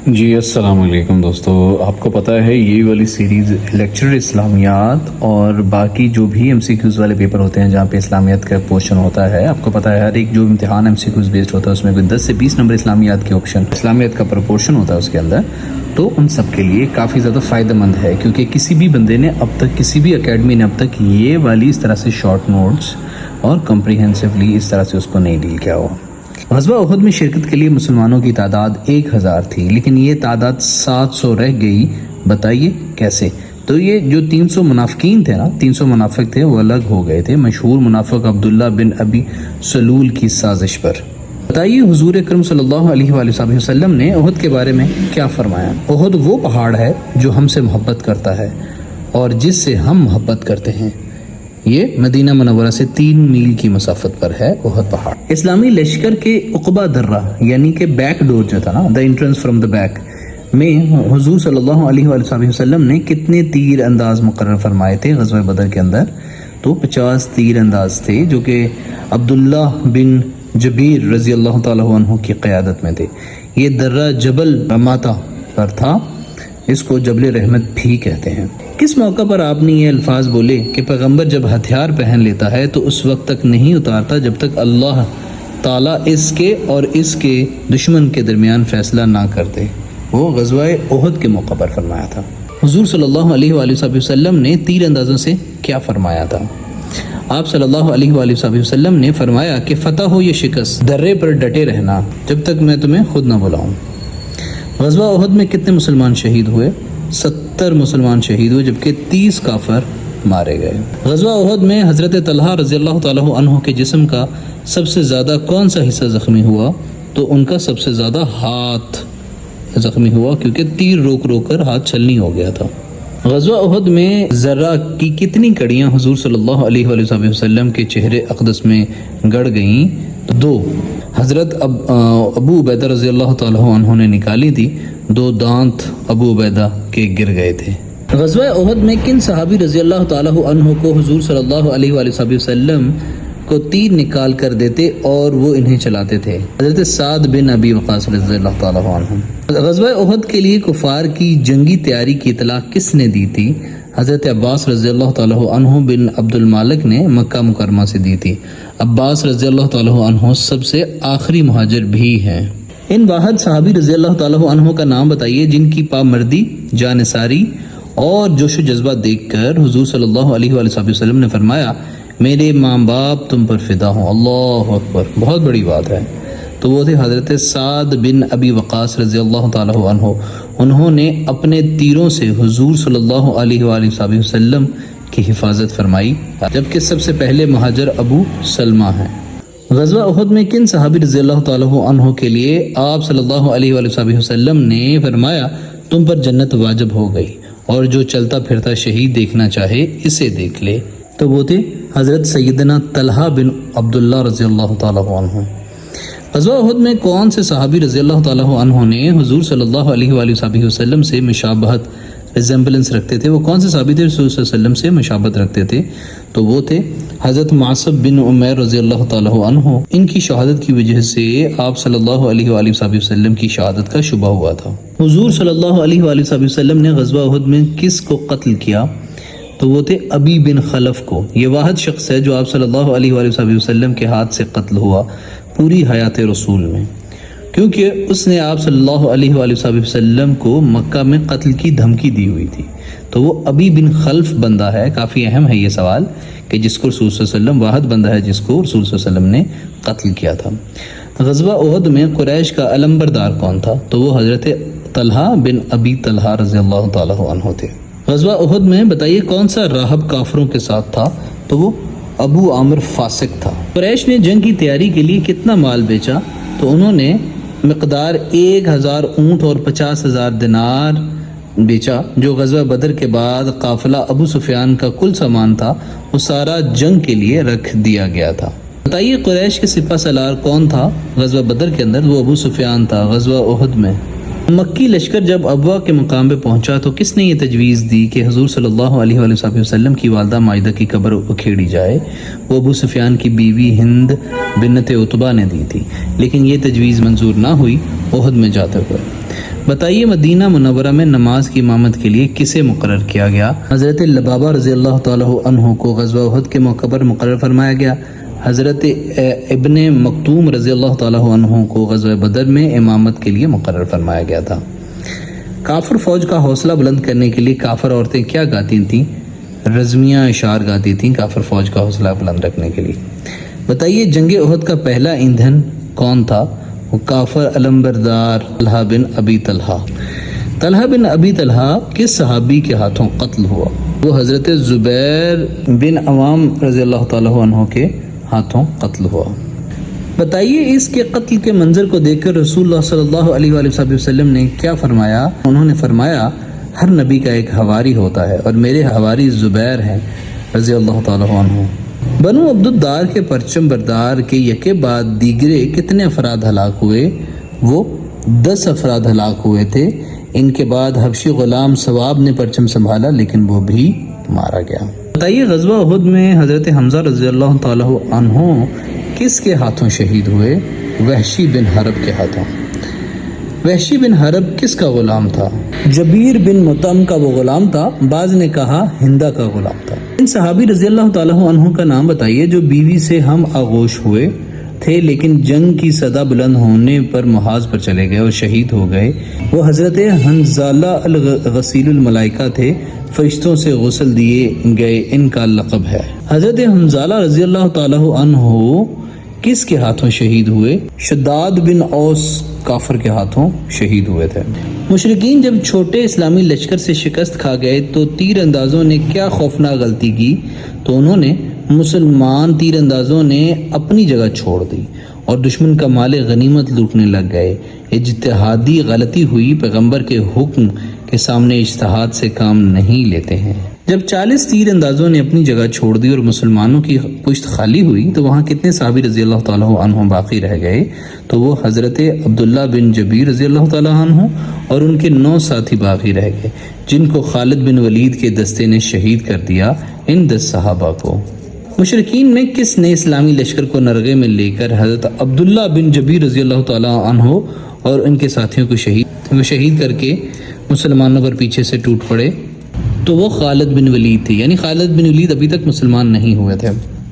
جی السلام علیکم دوستو، آپ کو پتہ ہے یہ والی سیریز لیکچر اسلامیات اور باقی جو بھی ایم سی کیوز والے پیپر ہوتے ہیں جہاں پہ اسلامیات کا پورشن ہوتا ہے، آپ کو پتہ ہے ہر ایک جو امتحان ایم سی کیوز بیسڈ ہوتا ہے اس میں کوئی 10 سے 20 نمبر اسلامیات کے آپشن، اسلامیات کا پرپورشن ہوتا ہے اس کے اندر، تو ان سب کے لیے کافی زیادہ فائدہ مند ہے کیونکہ کسی بھی بندے نے اب تک، کسی بھی اکیڈمی نے اب تک یہ والی اس طرح سے شارٹ نوٹس اور کمپریہنسولی اس طرح سے اس کو نہیں ڈیل کیا ہو۔ غزوہ احد میں شرکت کے لیے مسلمانوں کی تعداد 1000 تھی، لیکن یہ تعداد 700 رہ گئی۔ بتائیے کیسے؟ تو یہ جو 300 منافقین تھے نا، 300 منافق تھے، وہ الگ ہو گئے تھے مشہور منافق عبداللہ بن ابی سلول کی سازش پر۔ بتائیے حضور اکرم صلی اللہ علیہ وآلہ وسلم نے احد کے بارے میں کیا فرمایا؟ احد وہ پہاڑ ہے جو ہم سے محبت کرتا ہے اور جس سے ہم محبت کرتے ہیں۔ یہ مدینہ منورہ سے 3 میل کی مسافت پر ہے احد پہاڑ۔ اسلامی لشکر کے عقبہ درہ یعنی کہ بیک ڈور جو تھا نا، دا انٹرنس فرام دا بیک میں حضور صلی اللہ علیہ وآلہ وسلم نے کتنے تیر انداز مقرر فرمائے تھے غزوہ بدر کے اندر؟ تو 50 تیر انداز تھے جو کہ عبداللہ بن جبیر رضی اللہ تعالیٰ عنہ کی قیادت میں تھے۔ یہ درہ جبل رماتہ پر تھا، اس کو جبل رحمت بھی کہتے ہیں۔ کس موقع پر آپ نے یہ الفاظ بولے کہ پیغمبر جب ہتھیار پہن لیتا ہے تو اس وقت تک نہیں اتارتا جب تک اللہ تعالیٰ اس کے اور اس کے دشمن کے درمیان فیصلہ نہ کرتے؟ وہ غزوہ احد کے موقع پر فرمایا تھا۔ حضور صلی اللہ علیہ وآلہ وسلم نے تیر اندازوں سے کیا فرمایا تھا؟ آپ صلی اللہ علیہ وآلہ وسلم نے فرمایا کہ فتح ہو یا شکست، درے پر ڈٹے رہنا جب تک میں تمہیں خود نہ بلاؤں۔ غزوہ احد میں کتنے مسلمان شہید ہوئے؟ 70 مسلمان شہید ہوئے جبکہ 30 کافر مارے گئے۔ غزوہ احد میں حضرت طلحہ رضی اللہ تعالیٰ عنہ کے جسم کا سب سے زیادہ کون سا حصہ زخمی ہوا؟ تو ان کا سب سے زیادہ ہاتھ زخمی ہوا کیونکہ تیر روک روک کر ہاتھ چھلنی ہو گیا تھا۔ غزوہ احد میں ذرہ کی کتنی کڑیاں حضور صلی اللہ علیہ وآلہ وسلم کے چہرے اقدس میں گڑ گئیں؟ 2۔ حضرت ابو عبیدہ رضی اللہ تعالیٰ عنہ نے نکالی تھی، 2 دانت ابو عبیدہ کے گر گئے تھے۔ غزوہ احد میں کن صحابی رضی اللہ تعالیٰ عنہ کو حضور صلی اللہ علیہ وآلہ وسلم کو تیر نکال کر دیتے اور وہ انہیں چلاتے تھے؟ حضرت سعد بن ابی وقاص رضی اللہ تعالیٰ عنہ۔ غزوہ احد کے لیے کفار کی جنگی تیاری کی اطلاع کس نے دی تھی؟ حضرت عباس رضی اللہ تعالیٰ عنہ بن عبد المالک نے مکہ مکرمہ سے دی تھی۔ عباس رضی اللہ تعالیٰ عنہ سب سے آخری مہاجر بھی ہیں۔ ان واحد صحابی رضی اللہ تعالیٰ عنہ کا نام بتائیے جن کی پامردی، جانثاری اور جوش و جذبہ دیکھ کر حضور صلی اللہ علیہ وآلہ وسلم نے فرمایا میرے ماں باپ تم پر فدا ہوں۔ اللہ اکبر، بہت بڑی بات ہے۔ تو وہ تھے حضرت سعد بن ابی وقاص رضی اللہ تعالیٰ عنہ۔ انہوں نے اپنے تیروں سے حضور صلی اللہ علیہ وآلہ وسلم کی حفاظت فرمائی، جبکہ سب سے پہلے مہاجر ابو سلمہ ہیں۔ غزوہ احد میں کن صحابی رضی اللہ تعالیٰ عنہ کے لیے آپ صلی اللہ علیہ وآلہ وسلم نے فرمایا تم پر جنت واجب ہو گئی اور جو چلتا پھرتا شہید دیکھنا چاہے اسے دیکھ لے؟ تو وہ تھے حضرت سیدنا طلحہ بن عبداللہ رضی اللہ تعالیٰ عنہ۔ غزوہ احد میں کون سے صحابی رضی اللہ تعالیٰ عنہ نے حضور صلی اللہ علیہ وآلہ وسلم سے مشابہت، ریزمبلنس رکھتے تھے؟ وہ کون سے صحابی تھے رسول صلی اللہ علیہ وسلم سے مشابہت رکھتے تھے؟ تو وہ تھے حضرت معصب بن عمیر رضی اللہ تعالیٰ عنہ۔ ان کی شہادت کی وجہ سے آپ صلی اللہ علیہ وآلہ وسلم کی شہادت کا شبہ ہوا تھا۔ حضور صلی اللہ علیہ وآلہ وسلم نے غزوہ احد میں کس کو قتل کیا؟ تو وہ تھے ابی بن خلف کو۔ یہ واحد شخص ہے جو آپ صلی اللہ علیہ وآلہ وسلم کے ہاتھ سے قتل ہوا پوری حیات رسول میں، کیونکہ اس نے آپ صلی اللہ علیہ وآلہ وسلم کو مکہ میں قتل کی دھمکی دی ہوئی تھی۔ تو وہ ابی بن خلف بندہ ہے۔ کافی اہم ہے یہ سوال کہ جس کو رسول صلی اللہ علیہ وسلم، واحد بندہ ہے جس کو رسول صلی اللہ علیہ وسلم نے قتل کیا تھا۔ غزوہ احد میں قریش کا علمبردار کون تھا؟ تو وہ حضرت طلحہ بن ابی طلحہ رضی اللہ تعالیٰ عنہ تھے۔ غزوہ احد میں بتائیے کون سا راہب کافروں کے ساتھ تھا؟ تو وہ ابو عامر فاسق تھا۔ قریش نے جنگ کی تیاری کے لیے کتنا مال بیچا؟ تو انہوں نے مقدار 1000 اونٹ اور 50,000 دینار بیچا، جو غزوہ بدر کے بعد قافلہ ابو سفیان کا کل سامان تھا وہ سارا جنگ کے لیے رکھ دیا گیا تھا۔ بتائیے قریش کے سپہ سالار کون تھا غزوہ بدر کے اندر؟ وہ ابو سفیان تھا۔ غزوہ احد میں مکی لشکر جب ابوا کے مقام پہ پہنچا تو کس نے یہ تجویز دی کہ حضور صلی اللہ علیہ وآلہ وسلم کی والدہ مائدہ کی قبر اکھیڑی جائے؟ وہ ابو سفیان کی بیوی ہند بنت عتبہ نے دی تھی، لیکن یہ تجویز منظور نہ ہوئی احد میں جاتے ہوئے۔ بتائیے مدینہ منورہ میں نماز کی امامت کے لیے کسے مقرر کیا گیا؟ حضرت لبابہ رضی اللہ تعالیٰ عنہ کو غزوہ احد کے موقع پر مقرر فرمایا گیا۔ حضرت ابن مکتوم رضی اللہ تعالیٰ عنہ کو غزوہ بدر میں امامت کے لیے مقرر فرمایا گیا تھا۔ کافر فوج کا حوصلہ بلند کرنے کے لیے کافر عورتیں کیا گاتی تھیں؟ رزمیہ اشعار گاتی تھیں کافر فوج کا حوصلہ بلند رکھنے کے لیے۔ بتائیے جنگ احد کا پہلا ایندھن کون تھا؟ وہ کافر علمبردار طلحہ بن ابی طلحہ۔ طلحہ بن ابی طلحہ کس صحابی کے ہاتھوں قتل ہوا؟ وہ حضرت زبیر بن عوام رضی اللہ تعالیٰ عنہ کے ہاتھوں قتل ہوا۔ بتائیے اس کے قتل کے منظر کو دیکھ کر رسول اللہ صلی اللہ علیہ وآلہ وسلم نے کیا فرمایا؟ انہوں نے فرمایا ہر نبی کا ایک حواری ہوتا ہے اور میرے حواری زبیر ہیں رضی اللہ تعالیٰ عنہ۔ بنو عبد الدار کے پرچم بردار کے یکے بعد دیگرے کتنے افراد ہلاک ہوئے؟ وہ 10 افراد ہلاک ہوئے تھے۔ ان کے بعد حبشی غلام ثواب نے پرچم سنبھالا لیکن وہ بھی مارا گیا۔ بتائیے غزوہ احد میں حضرت حمزہ رضی اللہ تعالیٰ عنہ کس کے ہاتھوں شہید ہوئے؟ وحشی بن حرب کے ہاتھوں۔ وحشی بن حرب کس کا غلام تھا؟ جبیر بن مطعم کا وہ غلام تھا، بعض نے کہا ہندہ کا غلام تھا۔ ان صحابی رضی اللہ تعالیٰ عنہ کا نام بتائیے جو بیوی سے ہم آغوش ہوئے تھے لیکن جنگ کی صدا بلند ہونے پر محاذ پر چلے گئے اور شہید ہو گئے۔ وہ حضرت حنظلہ الغسیل الملائکہ تھے، فرشتوں سے غسل دیے گئے، ان کا لقب ہے۔ حضرت حنظلہ رضی اللہ تعالیٰ عنہ کس کے ہاتھوں شہید ہوئے؟ شداد بن اوس کافر کے ہاتھوں شہید ہوئے تھے۔ مشرکین جب چھوٹے اسلامی لشکر سے شکست کھا گئے تو تیر اندازوں نے کیا خوفناک غلطی کی؟ تو انہوں نے مسلمان تیر اندازوں نے اپنی جگہ چھوڑ دی اور دشمن کا مال غنیمت لوٹنے لگ گئے۔ اجتہادی غلطی ہوئی، پیغمبر کے حکم کے سامنے اجتہاد سے کام نہیں لیتے ہیں۔ جب 40 تیر اندازوں نے اپنی جگہ چھوڑ دی اور مسلمانوں کی پشت خالی ہوئی تو وہاں کتنے صحابی رضی اللہ تعالیٰ عنہ باقی رہ گئے؟ تو وہ حضرت عبداللہ بن جبیر رضی اللہ تعالیٰ عنہ اور ان کے 9 ساتھی باقی رہ گئے جن کو خالد بن ولید کے دستے نے شہید کر دیا۔ ان 10 صحابہ کو مشرکین میں کس نے اسلامی لشکر کو نرغے میں لے کر حضرت عبداللہ بن جبیر رضی اللہ تعالیٰ عنہ اور ان کے ساتھیوں کو شہید کر کے مسلمانوں پر پیچھے سے ٹوٹ پڑے؟ تو وہ خالد بن ولید تھے، یعنی خالد بن ولید ابھی تک مسلمان نہیں ہوئے تھے۔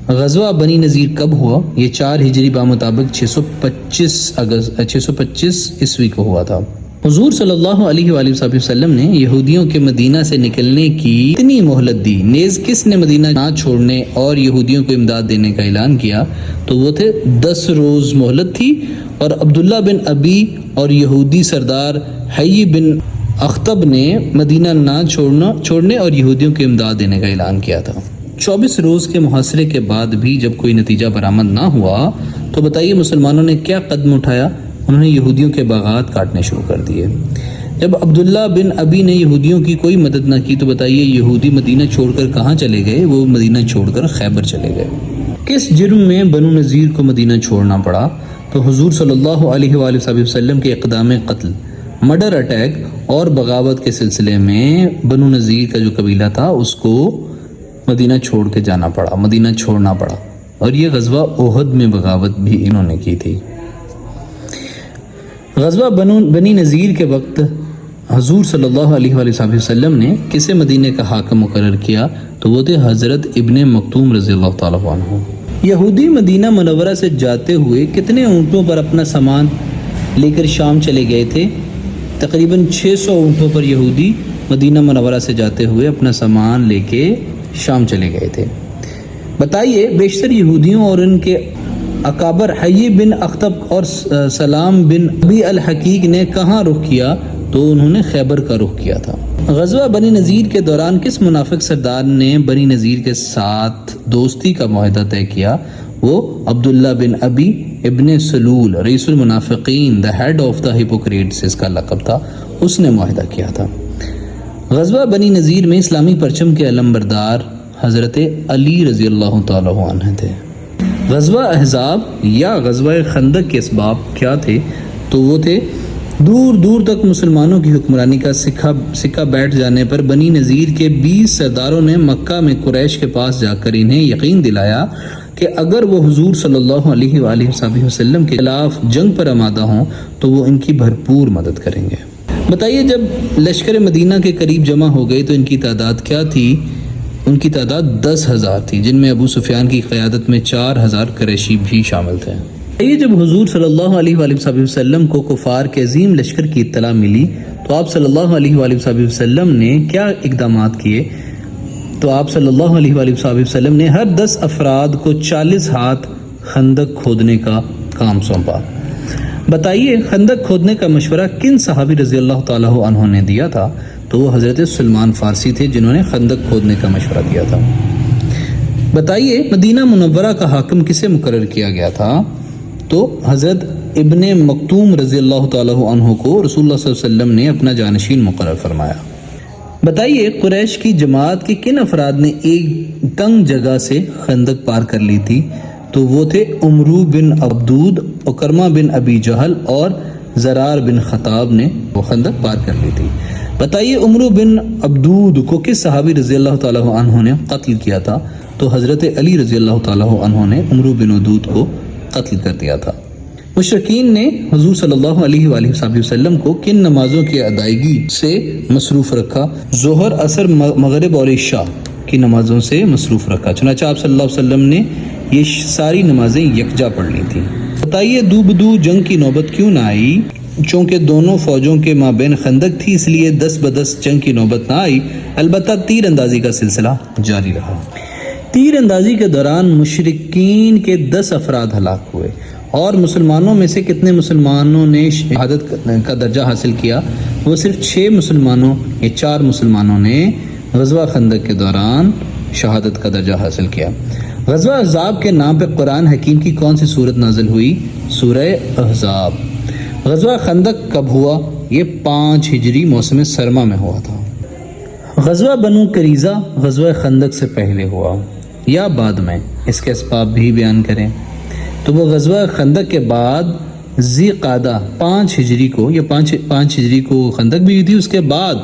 غزوہ بنی نذیر کب ہوا؟ یہ 4 ہجری بمطابق 625 عیسوی کو ہوا تھا۔ حضور صلی اللہ علیہ وآلہ وسلم نے یہودیوں کے مدینہ سے نکلنے کی اتنی مہلت دی، نیز کس نے مدینہ نہ چھوڑنے اور یہودیوں کو امداد دینے کا اعلان کیا؟ تو وہ تھے 10 روز مہلت تھی اور عبداللہ بن ابی اور یہودی سردار حی بن اخطب نے مدینہ نہ چھوڑنے اور یہودیوں کو امداد دینے کا اعلان کیا تھا۔ 24 روز کے محاصرے کے بعد بھی جب کوئی نتیجہ برآمد نہ ہوا تو بتائیے مسلمانوں نے کیا قدم اٹھایا؟ انہوں نے یہودیوں کے باغات کاٹنے شروع کر دیے۔ جب عبداللہ بن ابی نے یہودیوں کی کوئی مدد نہ کی تو بتائیے یہودی مدینہ چھوڑ کر کہاں چلے گئے؟ وہ مدینہ چھوڑ کر خیبر چلے گئے۔ کس جرم میں بنو نذیر کو مدینہ چھوڑنا پڑا؟ تو حضور صلی اللہ علیہ وآلہ وسلم کے اقدام قتل، مرڈر اٹیک اور بغاوت کے سلسلے میں بنو نذیر کا جو قبیلہ تھا اس کو مدینہ چھوڑ کے جانا پڑا، مدینہ چھوڑنا پڑا، اور یہ غزوہ احد میں بغاوت بھی انہوں نے کی تھی۔ غزوہ بنی نذیر کے وقت حضور صلی اللہ علیہ وآلہ وسلم نے کسے مدینہ کا حاکم مقرر کیا؟ تو وہ تھے حضرت ابن مکتوم رضی اللہ تعالیٰ عنہ۔ یہودی مدینہ منورہ سے جاتے ہوئے کتنے اونٹوں پر اپنا سامان لے کر شام چلے گئے تھے؟ تقریباً 600 اونٹوں پر یہودی مدینہ منورہ سے جاتے ہوئے اپنا سامان لے کے شام چلے گئے تھے۔ بتائیے بیشتر یہودیوں اور ان کے اکابر حی بن اخطب اور سلام بن ابی الحقیق نے کہاں رخ کیا؟ تو انہوں نے خیبر کا رخ کیا تھا۔ غزوہ بنی نذیر کے دوران کس منافق سردار نے بنی نذیر کے ساتھ دوستی کا معاہدہ طے کیا؟ وہ عبداللہ بن ابی ابن سلول، رئیس المنافقین، the head of the hypocrites اس کا لقب تھا، اس نے معاہدہ کیا تھا۔ غزوہ بنی نذیر میں اسلامی پرچم کے علمبردار حضرت علی رضی اللہ تعالیٰ عنہ تھے۔ غزوہ احزاب یا غزوہ خندق کے اسباب کیا تھے؟ تو وہ تھے دور دور تک مسلمانوں کی حکمرانی کا سکہ بیٹھ جانے پر بنی نذیر کے 20 سرداروں نے مکہ میں قریش کے پاس جا کر انہیں یقین دلایا کہ اگر وہ حضور صلی اللہ علیہ وآلہ وسلم کے خلاف جنگ پر آمادہ ہوں تو وہ ان کی بھرپور مدد کریں گے۔ بتائیے جب لشکر مدینہ کے قریب جمع ہو گئے تو ان کی تعداد کیا تھی؟ ان کی تعداد 10,000 تھی، جن میں ابو سفیان کی قیادت میں 4,000 قریشی بھی شامل تھے۔ یہ جب حضور صلی اللہ علیہ وآلہ وسلم کو کفار کے عظیم لشکر کی اطلاع ملی تو آپ صلی اللہ علیہ وآلہ وسلم نے کیا اقدامات کیے؟ تو آپ صلی اللہ علیہ وآلہ وسلم نے ہر 10 افراد کو 40 ہاتھ خندق کھودنے کا کام سونپا۔ بتائیے خندق کھودنے کا مشورہ کن صحابی رضی اللہ تعالیٰ عنہ نے دیا تھا؟ تو وہ حضرت سلمان فارسی تھے جنہوں نے خندق کھودنے کا مشورہ دیا تھا۔ بتائیے مدینہ منورہ کا حاکم کسے مقرر کیا گیا تھا؟ تو حضرت ابن مکتوم رضی اللہ تعالیٰ عنہ کو رسول اللہ صلی اللہ علیہ وسلم نے اپنا جانشین مقرر فرمایا۔ بتائیے قریش کی جماعت کے کن افراد نے ایک تنگ جگہ سے خندق پار کر لی تھی؟ تو وہ تھے عمرو بن عبدود، اکرمہ بن ابی جہل اور زرار بن خطاب نے وہ خندق پار کر لی تھی۔ بتائیے عمرو بن عبدود کو کس صحابی رضی اللہ تعالیٰ عنہ نے قتل کیا تھا؟ تو حضرت علی رضی اللہ تعالیٰ عنہ نے عمرو بن عبدود کو قتل کر دیا تھا۔ مشرکین نے حضور صلی اللہ علیہ وآلہ وسلم کو کن نمازوں کی ادائیگی سے مصروف رکھا؟ ظہر، عصر، مغرب اور عشاء کی نمازوں سے مصروف رکھا۔ چنانچہ آپ صلی اللہ علیہ وسلم نے یہ ساری نمازیں یکجا پڑھ لی تھیں۔ بتائیے دو بدو جنگ کی نوبت کیوں نہ آئی؟ چونکہ دونوں فوجوں کے مابین خندق تھی اس لیے 10 بدس جنگ کی نوبت نہ آئی، البتہ تیر اندازی کا سلسلہ جاری رہا۔ تیر اندازی کے دوران مشرکین کے 10 افراد ہلاک ہوئے اور مسلمانوں میں سے کتنے مسلمانوں نے شہادت کا درجہ حاصل کیا؟ وہ صرف 6 مسلمانوں یا 4 مسلمانوں نے غزوہ خندق کے دوران شہادت کا درجہ حاصل کیا۔ غزوہ احزاب کے نام پہ قرآن حکیم کی کون سی صورت نازل ہوئی؟ سورہ احزاب۔ غزوہ خندق کب ہوا؟ یہ 5 ہجری موسم سرما میں ہوا تھا۔ غزوہ بنو قریظہ غزوہ خندق سے پہلے ہوا یا بعد میں؟ اس کے اسباب بھی بیان کریں۔ تو وہ غزوہ خندق کے بعد ذی قعدہ 5 ہجری کو یا 5 ہجری کو خندق بھی ہوئی تھی، اس کے بعد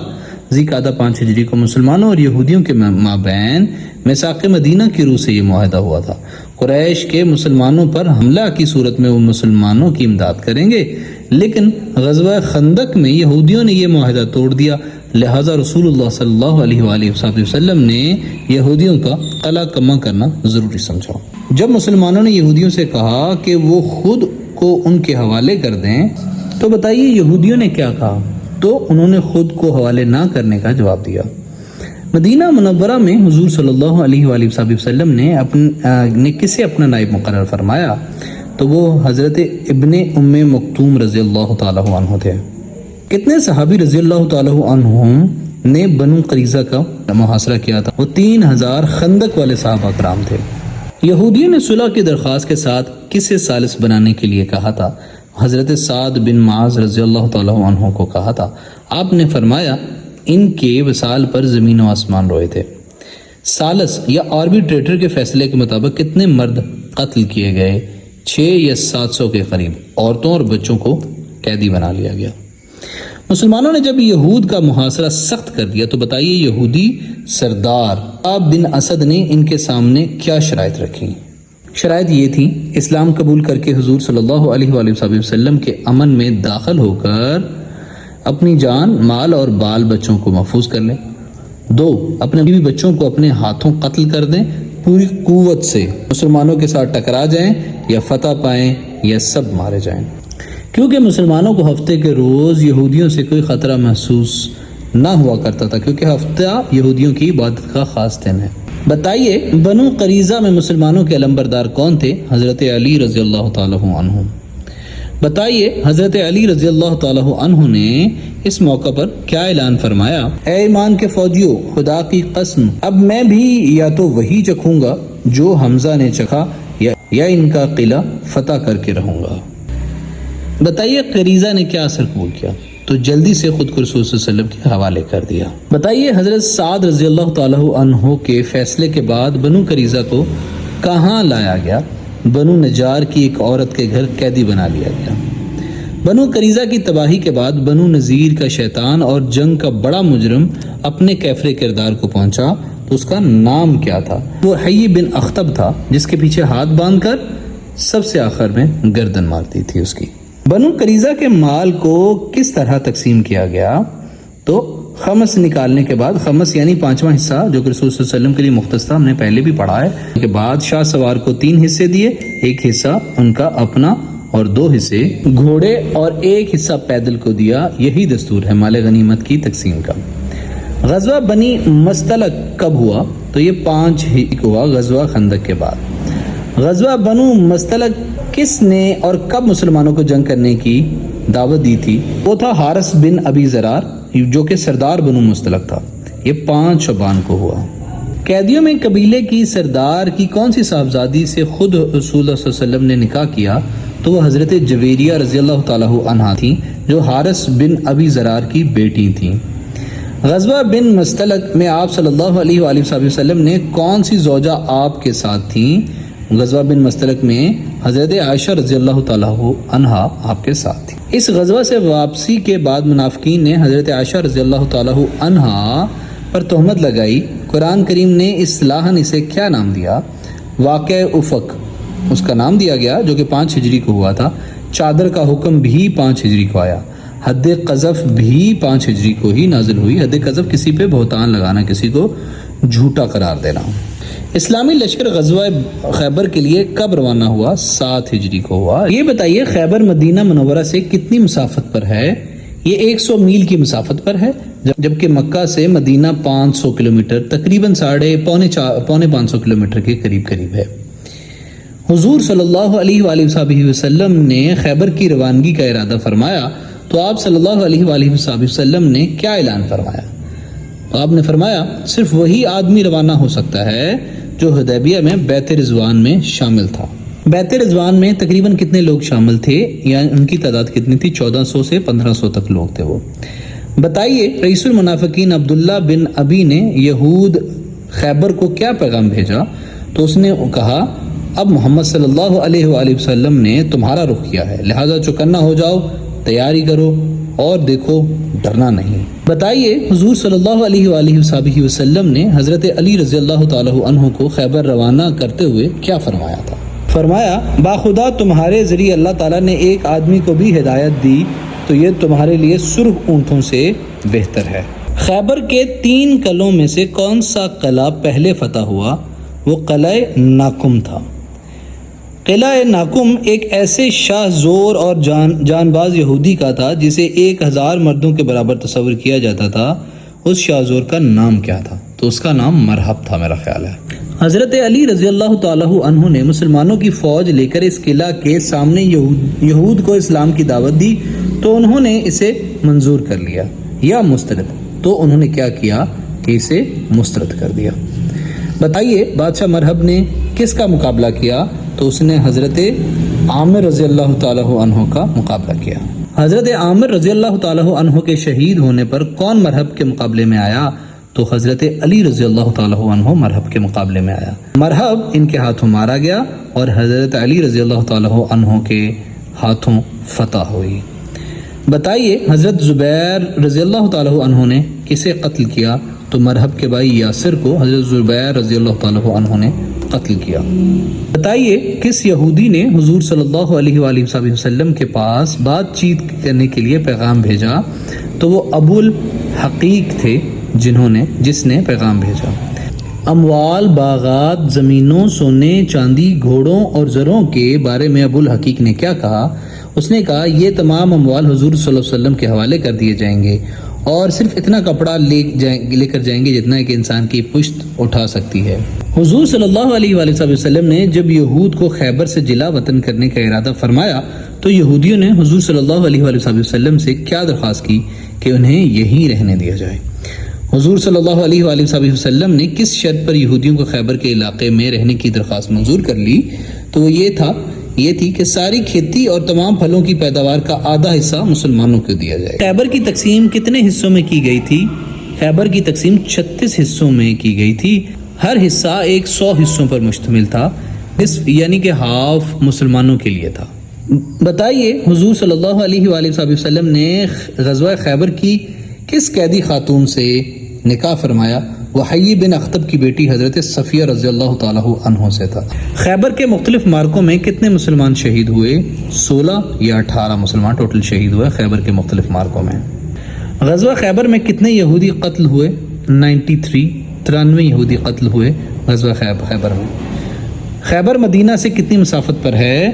ذی قعدہ 5 ہجری کو مسلمانوں اور یہودیوں کے مابین میثاق مدینہ کی روح سے یہ معاہدہ ہوا تھا۔ قریش کے مسلمانوں پر حملہ کی صورت میں وہ مسلمانوں کی امداد کریں گے، لیکن غزوہ خندق میں یہودیوں نے یہ معاہدہ توڑ دیا، لہٰذا رسول اللہ صلی اللہ علیہ وآلہ وسلم نے یہودیوں کا قلع کما کرنا ضروری سمجھا۔ جب مسلمانوں نے یہودیوں سے کہا کہ وہ خود کو ان کے حوالے کر دیں تو بتائیے یہودیوں نے کیا کہا؟ تو انہوں نے خود کو حوالے نہ کرنے کا جواب دیا۔ مدینہ منورہ میں حضور صلی اللہ علیہ وآلہ وسلم نے کسے اپنا نائب مقرر فرمایا؟ تو وہ حضرت ابن ام مکتوم رضی اللہ تعالیٰ عنہ تھے۔ کتنے صحابی رضی اللہ تعالیٰ عنہ نے بنو قریظہ کا محاصرہ کیا تھا؟ وہ 3,000 خندق والے صحابہ کرام تھے۔ یہودیوں نے صلح کی درخواست کے ساتھ کسے ثالث بنانے کے لیے کہا تھا؟ حضرت سعد بن معاذ رضی اللہ تعالیٰ عنہ کو کہا تھا۔ آپ نے فرمایا ان کے وصال پر زمین و آسمان روئے تھے۔ ثالث یا آربیٹریٹر کے فیصلے کے مطابق کتنے مرد قتل کیے گئے؟ 6 یا 700 کے قریب۔ عورتوں اور بچوں کو قیدی بنا لیا گیا۔ مسلمانوں نے جب یہود کا محاصرہ سخت کر دیا تو بتائیے یہودی سردار عب بن اسد نے ان کے سامنے کیا شرائط رکھی؟ شرائط یہ تھی اسلام قبول کر کے حضور صلی اللہ علیہ وآلہ وسلم کے امن میں داخل ہو کر اپنی جان، مال اور بال بچوں کو محفوظ کر لیں۔ 2 اپنے بیوی بچوں کو اپنے ہاتھوں قتل کر دیں، پوری قوت سے مسلمانوں کے ساتھ ٹکرا جائیں یا فتح پائیں یا سب مارے جائیں، کیونکہ مسلمانوں کو ہفتے کے روز یہودیوں سے کوئی خطرہ محسوس نہ ہوا کرتا تھا، کیونکہ ہفتہ یہودیوں کی عبادت کا خاص دن ہے۔ بتائیے بنو قریظہ میں مسلمانوں کے علمبردار کون تھے؟ حضرت علی رضی اللہ تعالیٰ عنہ۔ بتائیے حضرت علی رضی اللہ تعالیٰ عنہ نے اس موقع پر کیا اعلان فرمایا؟ اے ایمان کے فوجیوں، خدا کی قسم اب میں بھی یا تو وہی چکھوں گا جو حمزہ نے چکھا یا ان کا قلعہ فتح کر کے رہوں گا۔ بتائیے قریظہ نے کیا اثر قبول کیا؟ تو جلدی سے خود کو رسول صلی اللہ علیہ وسلم کے حوالے کر دیا۔ بتائیے حضرت سعد رضی اللہ تعالیٰ عنہ کے فیصلے کے بعد بنو قریظہ کو کہاں لایا گیا؟ بنو نجار کی ایک عورت کے گھر قیدی بنا لیا گیا۔ بنو قریظہ کی تباہی کے بعد بنو نذیر کا شیطان اور جنگ کا بڑا مجرم اپنے کیفر کردار کو پہنچا تو اس کا نام کیا تھا؟ وہ حی بن اخطب تھا، جس کے پیچھے ہاتھ باندھ کر سب سے آخر میں گردن مارتی تھی اس کی۔ بنو قریظہ کے مال کو کس طرح تقسیم کیا گیا؟ تو خمس نکالنے کے بعد، خمس یعنی پانچواں حصہ جو کہ رسول صلی اللہ علیہ وسلم کے لیے مختص تھا، ہم نے پہلے بھی پڑھا ہے، کے بعد شاہ سوار کو 3 حصے دیے، ایک حصہ ان کا اپنا اور 2 حصے گھوڑے اور ایک حصہ پیدل کو دیا۔ یہی دستور ہے مال غنیمت کی تقسیم کا۔ غزوہ بنی مستلق کب ہوا؟ تو یہ 5 ہی ہوا غزوہ خندق کے بعد۔ غزوہ بنو مستلق کس نے اور کب مسلمانوں کو جنگ کرنے کی دعوت دی تھی؟ وہ تھا حارث بن ابی ذرار جو کہ سردار بنو مستلق تھا۔ یہ 5 شعبان کو ہوا۔ قیدیوں میں قبیلے کی سردار کی کون سی صاحبزادی سے خود رسول اللہ صلی اللہ علیہ وسلم نے نکاح کیا؟ تو وہ حضرت جویریہ رضی اللہ تعالیٰ عنہا تھیں جو حارث بن ابی ذرار کی بیٹی تھیں۔ غزوہ بن مستلق میں آپ صلی اللہ علیہ وآلہ وسلم نے کون سی زوجہ آپ کے ساتھ تھیں؟ غزوہ بن مستلق میں حضرت عائشہ رضی اللہ تعالیٰ عنہا آپ کے ساتھ تھی۔ اس غزوہ سے واپسی کے بعد منافقین نے حضرت عائشہ رضی اللہ تعالیٰ عنہا پر تہمت لگائی۔ قرآن کریم نے اصلاحاً اسے کیا نام دیا؟ واقع افق اس کا نام دیا گیا جو کہ 5 ہجری کو ہوا تھا۔ چادر کا حکم بھی 5 ہجری کو آیا۔ حد قذف بھی 5 ہجری کو ہی نازل ہوئی۔ حد قذف کسی پہ بہتان لگانا، کسی کو جھوٹا قرار دینا۔ اسلامی لشکر غزوہ خیبر کے لیے کب روانہ ہوا؟ 7 ہجری کو ہوا۔ یہ بتائیے خیبر مدینہ منورہ سے کتنی مسافت پر ہے؟ یہ 100 میل کی مسافت پر ہے، جبکہ مکہ سے مدینہ 500 کلومیٹر، تقریباً پونے 500 کلومیٹر کے قریب ہے۔ حضور صلی اللہ علیہ وآلہ وسلم نے خیبر کی روانگی کا ارادہ فرمایا تو آپ صلی اللہ علیہ وآلہ وسلم نے کیا اعلان فرمایا؟ تو آپ نے فرمایا صرف وہی آدمی روانہ ہو سکتا ہے جو حدیبیہ میں بیعت رضوان میں شامل تھا۔ بیعت رضوان میں تقریباً کتنے لوگ شامل تھے؟ یعنی ان کی تعداد کتنی تھی؟ 1400 سے 1500 تک لوگ تھے وہ۔ بتائیے رئیس المنافقین عبداللہ بن ابی نے یہود خیبر کو کیا پیغام بھیجا؟ تو اس نے کہا اب محمد صلی اللہ علیہ وآلہ وسلم نے تمہارا رخ کیا ہے، لہذا چوکنا ہو جاؤ، تیاری کرو اور دیکھو، ڈرنا نہیں۔ بتائیے حضور صلی اللہ علیہ وآلہ وسلم نے حضرت علی رضی اللہ تعالیٰ عنہ کو خیبر روانہ کرتے ہوئے کیا فرمایا تھا؟ فرمایا باخدا تمہارے ذریعے اللہ تعالیٰ نے ایک آدمی کو بھی ہدایت دی تو یہ تمہارے لیے سرخ اونٹوں سے بہتر ہے۔ خیبر کے 3 قلعوں میں سے کون سا قلعہ پہلے فتح ہوا؟ وہ قلعہ ناکم تھا۔ قلعہ ناکم ایک ایسے شاہ زور اور جان باز یہودی کا تھا جسے 1000 مردوں کے برابر تصور کیا جاتا تھا۔ اس شاہ زور کا نام کیا تھا؟ تو اس کا نام مرحب تھا میرا خیال ہے۔ حضرت علی رضی اللہ تعالیٰ عنہ نے مسلمانوں کی فوج لے کر اس قلعہ کے سامنے یہود کو اسلام کی دعوت دی تو انہوں نے اسے منظور کر لیا یا مسترد، تو انہوں نے کیا کیا کہ اسے مسترد کر دیا۔ بتائیے بادشاہ مرحب نے کس کا مقابلہ کیا؟ تو اس نے حضرت عامر رضی اللہ تعالیٰ عنہ کا مقابلہ کیا۔ حضرت عامر رضی اللہ تعالیٰ عنہ کے شہید ہونے پر کون مرحب کے مقابلے میں آیا؟ تو حضرت علی رضی اللہ تعالیٰ عنہ مرحب کے مقابلے میں آیا۔ مرحب ان کے ہاتھوں مارا گیا اور حضرت علی رضی اللہ تعالیٰ عنہ کے ہاتھوں فتح ہوئی۔ بتائیے حضرت زبیر رضی اللہ تعالیٰ عنہ نے کسے قتل کیا؟ تو مرحب کے بھائی یاسر کو حضرت زبیر رضی اللہ تعالیٰ عنہ نے قتل کیا۔ بتائیے کس یہودی نے حضور صلی اللہ علیہ وآلہ وسلم کے پاس بات چیت کرنے کے لیے پیغام بھیجا؟ تو وہ ابو الحقیق تھے جس نے پیغام بھیجا۔ اموال، باغات، زمینوں، سونے، چاندی، گھوڑوں اور زروں کے بارے میں ابو الحقیق نے کیا کہا؟ اس نے کہا یہ تمام اموال حضور صلی اللہ علیہ وسلم کے حوالے کر دیے جائیں گے اور صرف اتنا کپڑا لے کر جائیں گے جتنا کہ انسان کی پشت اٹھا سکتی ہے۔ حضور صلی اللہ علیہ وآلہ وسلم نے جب یہود کو خیبر سے جلا وطن کرنے کا ارادہ فرمایا تو یہودیوں نے حضور صلی اللہ علیہ وآلہ وسلم سے کیا درخواست کی کہ انہیں یہیں رہنے دیا جائے؟ حضور صلی اللہ علیہ وآلہ وسلم نے کس شرط پر یہودیوں کو خیبر کے علاقے میں رہنے کی درخواست منظور کر لی؟ تو وہ یہ تھی کہ ساری کھیتی اور تمام پھلوں کی پیداوار کا آدھا حصہ مسلمانوں کو دیا جائے۔ خیبر کی تقسیم کتنے حصوں میں کی گئی تھی؟ خیبر کی تقسیم 36 حصوں میں کی گئی تھی۔ ہر حصہ 100 حصوں پر مشتمل تھا، یعنی کہ ہاف مسلمانوں کے لیے تھا۔ بتائیے حضور صلی اللہ علیہ وآلہ وسلم نے غزوہ خیبر کی کس قیدی خاتون سے نکاح فرمایا؟ وحی بن اخطب کی بیٹی حضرت صفیہ رضی اللہ تعالیٰ عنہ سے تھا۔ خیبر کے مختلف مارکوں میں کتنے مسلمان شہید ہوئے؟ 16 یا 18 مسلمان ٹوٹل شہید ہوئے خیبر کے مختلف مارکوں میں۔ غزوہ خیبر میں کتنے یہودی قتل ہوئے؟ 93 یہودی قتل ہوئے غزوہ خیبر میں۔ خیبر مدینہ سے کتنی مسافت پر ہے؟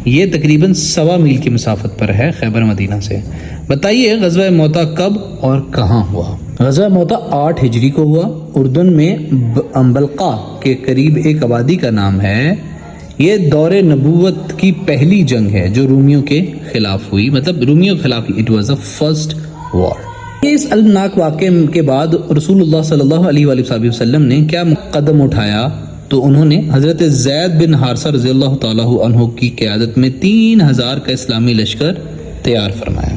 یہ تقریباً 1.25 میل کی مسافت پر ہے خیبر مدینہ سے۔ بتائیے غزوہ موتا کب اور کہاں ہوا؟ غزوہ موتا 8 ہجری کو ہوا، اردن میں بلقا کے قریب ایک آبادی کا نام ہے۔ یہ دور نبوت کی پہلی جنگ ہے جو رومیوں کے خلاف ہوئی، مطلب رومیوں کے خلاف it was a first war. اس المناک واقعے کے بعد رسول اللہ صلی اللہ علیہ وآلہ وسلم نے کیا قدم اٹھایا؟ تو انہوں نے حضرت زید بن حارثہ رضی اللہ تعالیٰ عنہ کی قیادت میں 3000 کا اسلامی لشکر تیار فرمایا۔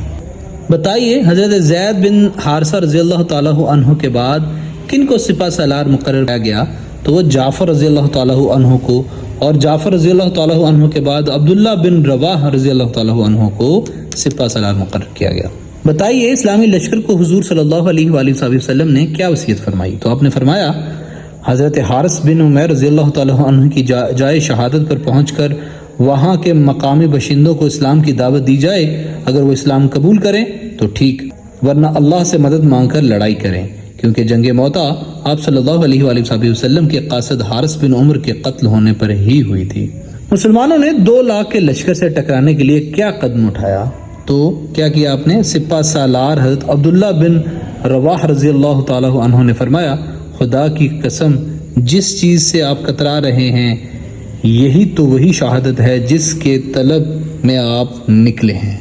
بتائیے حضرت زید بن حارثہ رضی اللہ تعالیٰ عنہ کے بعد کن کو سپہ سالار مقرر کیا گیا؟ تو وہ جعفر رضی اللہ تعالیٰ عنہ کو، اور جعفر رضی اللہ تعالیٰ عنہ کے بعد عبداللہ بن رواح رضی اللہ تعالیٰ عنہ کو سپہ سالار مقرر کیا گیا۔ بتائیے اسلامی لشکر کو حضور صلی اللہ علیہ وآلہ وسلم نے کیا وصیت فرمائی؟ تو آپ نے فرمایا حضرت حارث بن عمیر رضی اللہ تعالیٰ عنہ کی جائے شہادت پر پہنچ کر وہاں کے مقامی باشندوں کو اسلام کی دعوت دی جائے، اگر وہ اسلام قبول کریں تو ٹھیک، ورنہ اللہ سے مدد مانگ کر لڑائی کریں، کیونکہ جنگ موتا آپ صلی اللہ علیہ وآلہ وسلم کے قاصد حارث بن عمر کے قتل ہونے پر ہی ہوئی تھی۔ مسلمانوں نے 2 لاکھ کے لشکر سے ٹکرانے کے لیے کیا قدم اٹھایا؟ تو کیا کیا آپ نے؟ سپہ سالار حضرت عبداللہ بن رواح رضی اللہ تعالیٰ عنہ نے فرمایا خدا کی قسم جس چیز سے آپ کترا رہے ہیں یہی تو وہی شہادت ہے جس کے طلب میں آپ نکلے ہیں۔